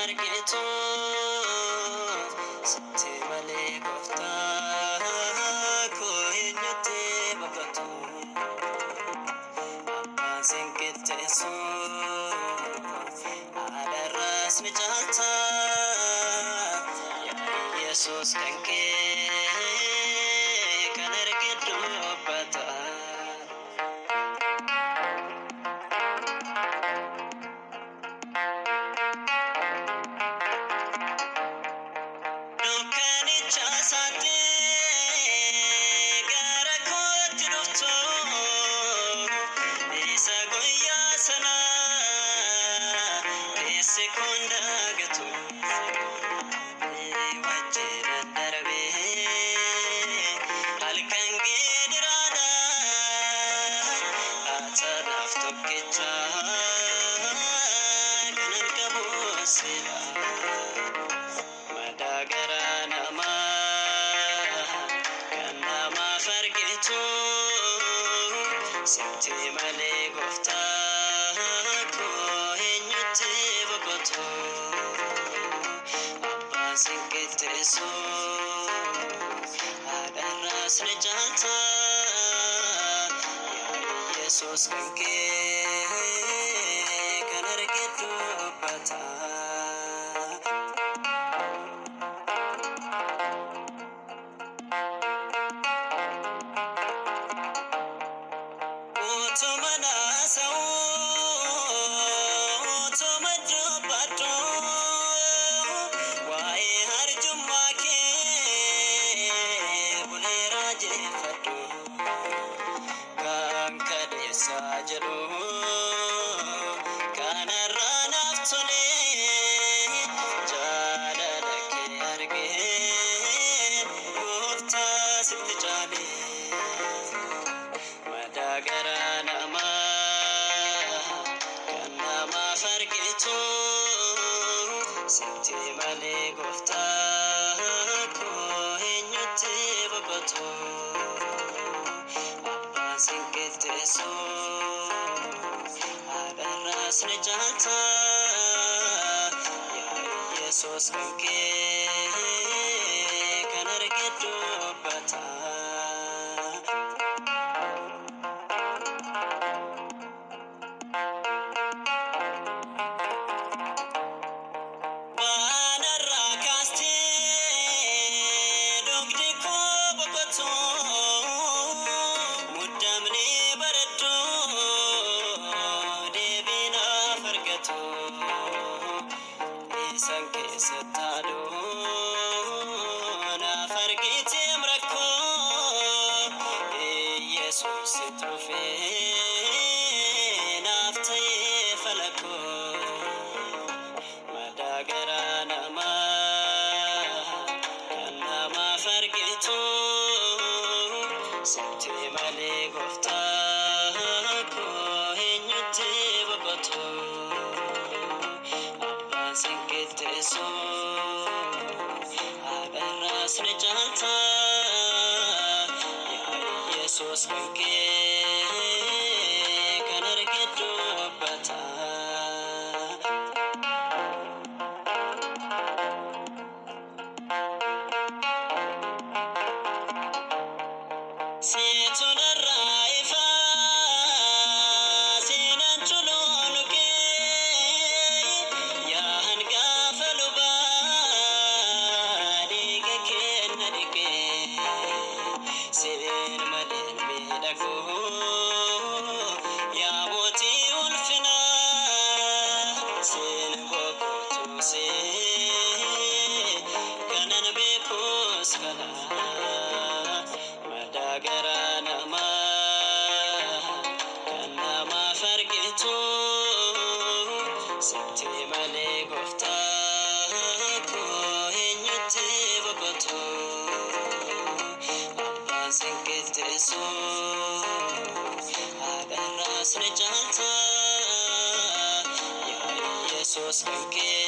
fargitu sitti malee ko eenyutti boqotu abbaan sinqixxeessu haadharraas ni caalta yaa Yesuus kan kee kan arge dubbata. Chasate gara kooti dhuftu isa guyyaa sana keessa kun daagatu wajjin darbee halkan geediraadha atanaaf tokkicha kan argamu sila. Madagara nama kan nama fargitu sitti malee ko eenyutti boqotu abbaan sinqixxeessu haadharraas ni caalta yaa Yesuus kan kee kan arge dubbata. Sajadu kanarra naftole jaalala kee argee goofta sitti jaale madagara nama kan nama fargitu sitti malee goofta ko eenyutti boqotu abbaan sinqixxeessu haadharraas ni caalta yaa Yesuus kan kee kan arge dubbata. Baanarraa kaastee dugdi koo boqotu muddamnee bareeddu deebinaaf argatu isaan keessatti haadhoo naaf argiteem rakkoo Yesuus dhufee naaf ta'ee falakoo madagara nama kan nama fargitu sitti malee goofta ko eenyutti boqotu abbaan sinqixxeessu haadharraas ni caalta yaa Yesuus kan kee kan arge dubbata. Seetonarraa ifaa seenaan chuluunu kee yaa hangafa lubaa dhiiga kenna dhiqee seen maleen miidhagu yaa mootii ulfinaa seen boqotu see kanan beekus kanaa madagara nama kan nama fargitu sitti malee goofta ko eenyutti boqotu abbaan sinqixxeessu haadharraas ni caalta yaa Yesuus kan kee